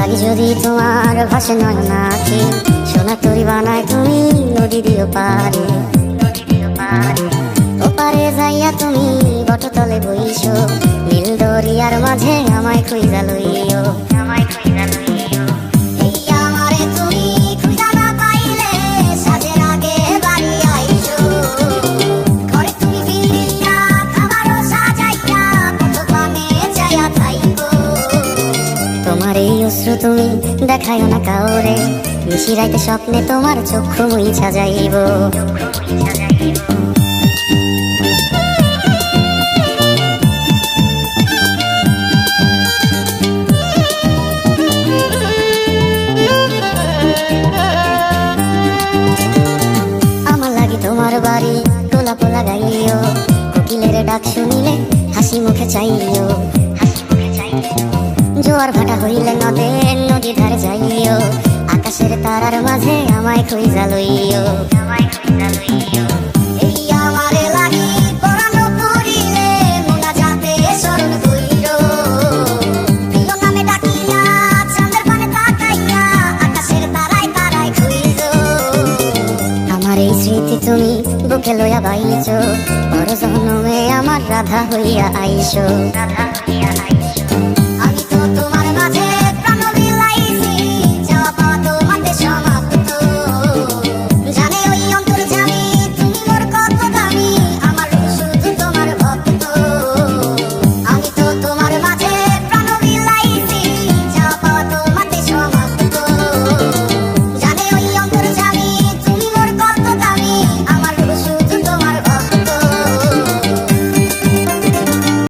পারি যদি তোমার ভাসে নয়ন আঁখি, সোনা তরি বানায় তুমি নদী দিও পারে। ওপারে যাইয়া তুমি বটতলে বইছো, নীল দরিয়ার মাঝে আমায় খুঁজা লইও। এই আমারে তুমি খুঁজা না পাইলে সাজের আগে বাড়ি আইছো। ঘরে তুমি ফিরিয়া খাবারও সাজাইয়া কত পানে চাইয়া থাইকো। তোমার এই অশ্রু তুমি দেখাইও না কাউরে, নিশিরাইতে স্বপ্নে তোমার চক্ষু মুইছা যাইব। আমার লাগি তোমার বাড়ি টোলা পোলা গাইও, কোকিলের ডাক শুনিলে হাসি মুখে চাইও। জোয়ার ভাটা হইলে নদী ধারে যাইও, আকাশের তারার মাঝে আমায় খুঁজা লইও। এই আমারে লাগি পরানো করিলে মোনাজাতে স্মরণ কইরো। প্রিয় নামে ডাকিয়া চাঁদের পানে তাকাইয়া আকাশের তারায় তারায় খুঁজো। আমার এই স্মৃতি তুমি বুকে লইয়া বাইছো, পর জন্মে আমার রাধা হইয়া আইসো।